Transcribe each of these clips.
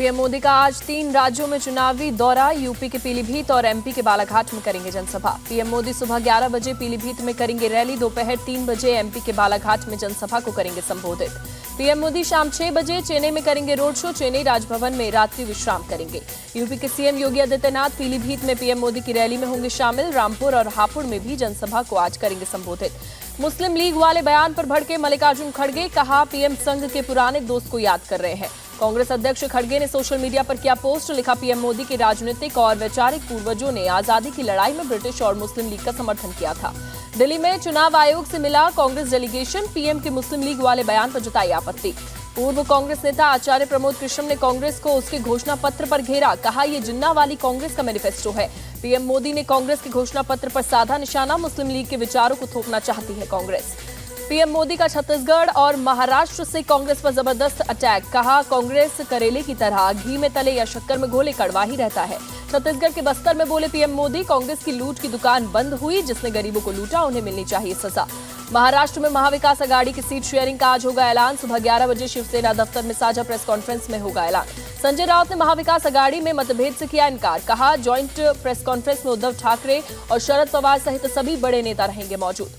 PM Modi का आज 3 राज्यों में चुनावी दौरा। यूपी के पीलीभीत और एमपी के बालाघाट में करेंगे जनसभा। पीएम मोदी सुबह 11 बजे पीलीभीत में करेंगे रैली। दोपहर 3 बजे एमपी के बालाघाट में जनसभा को करेंगे संबोधित। पीएम मोदी शाम 6 बजे चेन्नई में करेंगे रोड शो। चेन्नई राजभवन में रात्रि विश्राम करेंगे। यूपी के सीएम योगी आदित्यनाथ पीलीभीत में पीएम मोदी की रैली में होंगे शामिल। रामपुर और हापुड़ में भी जनसभा को आज करेंगे संबोधित। मुस्लिम लीग वाले बयान पर भड़के मल्लिकार्जुन खड़गे, कहा पीएम संघ के पुराने दोस्त को याद कर रहे हैं। कांग्रेस अध्यक्ष खड़गे ने सोशल मीडिया पर किया पोस्ट, लिखा पीएम मोदी के राजनीतिक और वैचारिक पूर्वजों ने आजादी की लड़ाई में ब्रिटिश और मुस्लिम लीग का समर्थन किया था। दिल्ली में चुनाव आयोग से मिला कांग्रेस डेलीगेशन, पीएम के मुस्लिम लीग वाले बयान पर जताई आपत्ति। पूर्व कांग्रेस नेता आचार्य प्रमोद कृष्णम ने कांग्रेस को उसके घोषणा पत्र पर घेरा, कहा यह जिन्ना वाली कांग्रेस का मैनिफेस्टो है। पीएम मोदी ने कांग्रेस के घोषणा पत्र पर साधा निशाना, मुस्लिम लीग के विचारों को थोपना चाहती है कांग्रेस। पीएम मोदी का छत्तीसगढ़ और महाराष्ट्र से कांग्रेस पर जबरदस्त अटैक, कहा कांग्रेस करेले की तरह घी में तले या शक्कर में घोले कड़वा ही रहता है। छत्तीसगढ़ के बस्तर में बोले पीएम मोदी, कांग्रेस की लूट की दुकान बंद हुई, जिसने गरीबों को लूटा उन्हें मिलनी चाहिए सजा। महाराष्ट्र में महाविकास अघाड़ी की सीट शेयरिंग का आज होगा ऐलान। सुबह 11 बजे शिवसेना दफ्तर में साझा प्रेस कॉन्फ्रेंस में होगा ऐलान। संजय राउत ने महाविकास अघाड़ी में मतभेद से किया इनकार, कहा ज्वाइंट प्रेस कॉन्फ्रेंस में उद्धव ठाकरे और शरद पवार सहित सभी बड़े नेता रहेंगे मौजूद।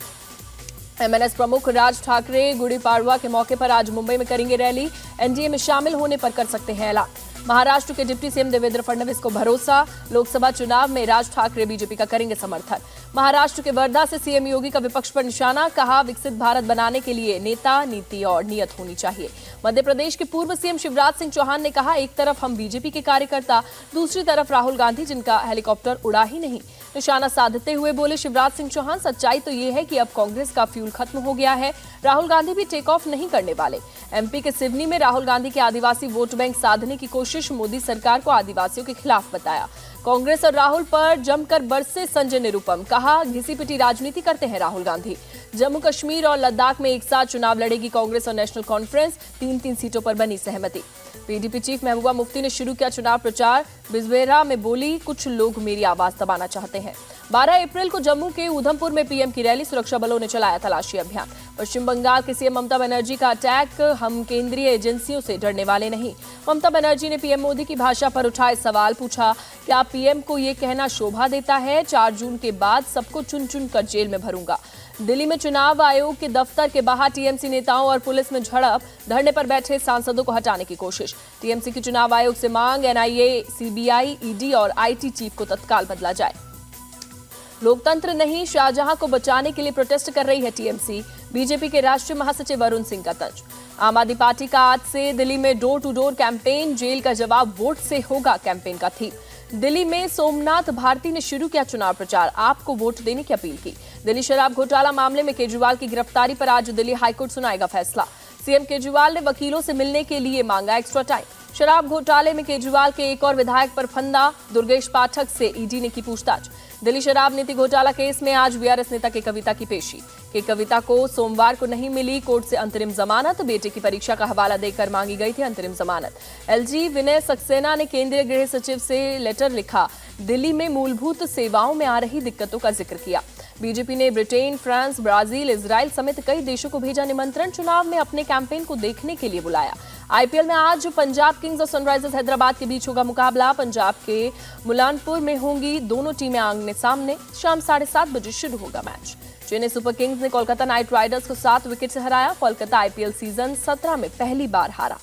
एमएनएस प्रमुख राज ठाकरे गुड़ी पाड़वा के मौके पर आज मुंबई में करेंगे रैली। एनडीए में शामिल होने पर कर सकते हैं ऐलान। महाराष्ट्र के डिप्टी सीएम देवेंद्र फडणवीस को भरोसा, लोकसभा चुनाव में राज ठाकरे बीजेपी का करेंगे समर्थन। महाराष्ट्र के वर्धा से सीएम योगी का विपक्ष पर निशाना, कहा विकसित भारत बनाने के लिए नेता, नीति और नियत होनी चाहिए। मध्य प्रदेश के पूर्व सीएम शिवराज सिंह चौहान ने कहा एक तरफ हम बीजेपी के कार्यकर्ता, दूसरी तरफ राहुल गांधी जिनका हेलीकॉप्टर उड़ा ही नहीं। निशाना साधते हुए बोले शिवराज सिंह चौहान, सच्चाई तो ये है कि अब कांग्रेस का फ्यूल खत्म हो गया है, राहुल गांधी भी टेक ऑफ नहीं करने वाले। एमपी के सिवनी में राहुल गांधी के आदिवासी वोट बैंक साधने की कोशिश, मोदी सरकार को आदिवासियों के खिलाफ बताया। कांग्रेस और राहुल पर जमकर बरसे संजय निरुपम, कहा घिसी पिटी राजनीति करते हैं राहुल गांधी। जम्मू कश्मीर और लद्दाख में एक साथ चुनाव लड़ेगी कांग्रेस और नेशनल कॉन्फ्रेंस, 3-3 सीटों पर बनी सहमति। पीडीपी चीफ महबूबा मुफ्ती ने शुरू किया चुनाव प्रचार। बिजबेहरा में बोली कुछ लोग मेरी आवाज दबाना चाहते हैं। 12 अप्रैल को जम्मू के उधमपुर में पीएम की रैली, सुरक्षा बलों ने चलाया तलाशी अभियान। पश्चिम बंगाल के सीएम ममता बनर्जी का अटैक, हम केंद्रीय एजेंसियों से डरने वाले नहीं। ममता बनर्जी ने पीएम मोदी की भाषा पर उठाए सवाल, पूछा क्या पीएम को ये कहना शोभा देता है 4 जून के बाद सबको चुन चुन कर जेल में भरूंगा। दिल्ली में चुनाव आयोग के दफ्तर के बाहर टीएमसी नेताओं और पुलिस में झड़प, धरने पर बैठे सांसदों को हटाने की कोशिश। टीएमसी की चुनाव आयोग से मांग, एनआईए, सीबीआई, ईडी और आईटी चीफ को तत्काल बदला जाए। लोकतंत्र नहीं, शाहजहां को बचाने के लिए प्रोटेस्ट कर रही है टीएमसी। बीजेपी के राष्ट्रीय महासचिव वरुण सिंह का तंज। आम आदमी पार्टी का आज से दिल्ली में डोर टू डोर कैंपेन, जेल का जवाब वोट से होगा कैंपेन का थीम। दिल्ली में सोमनाथ भारती ने शुरू किया चुनाव प्रचार, आपको वोट देने की अपील की। दिल्ली शराब घोटाला मामले में केजरीवाल की गिरफ्तारी पर आज दिल्ली हाईकोर्ट सुनाएगा फैसला। सीएम केजरीवाल ने वकीलों से मिलने के लिए मांगा एक्स्ट्रा टाइम। शराब घोटाले में केजरीवाल के एक और विधायक पर फंदा, दुर्गेश पाठक से ईडी ने की पूछताछ। दिल्ली शराब नीति घोटाला केस में आज वीआरएस नेता के कविता की पेशी। के कविता को सोमवार को नहीं मिली कोर्ट से अंतरिम जमानत, बेटे की परीक्षा का हवाला देकर मांगी गई थी अंतरिम जमानत। एलजी विनय सक्सेना ने केंद्रीय गृह सचिव से लेटर लिखा, दिल्ली में मूलभूत सेवाओं में आ रही दिक्कतों का जिक्र किया। बीजेपी ने ब्रिटेन, फ्रांस, ब्राजील, इजराइल समेत कई देशों को भेजा निमंत्रण, चुनाव में अपने कैंपेन को देखने के लिए बुलाया। आईपीएल में आज पंजाब किंग्स और सनराइजर्स हैदराबाद के बीच होगा मुकाबला। पंजाब के मुलानपुर में होंगी दोनों टीमें आमने सामने। शाम 7:30 बजे शुरू होगा मैच। चेन्नई सुपर किंग्स ने कोलकाता नाइट राइडर्स को 7 विकेट से हराया। कोलकाता आईपीएल सीजन 17 में पहली बार हारा।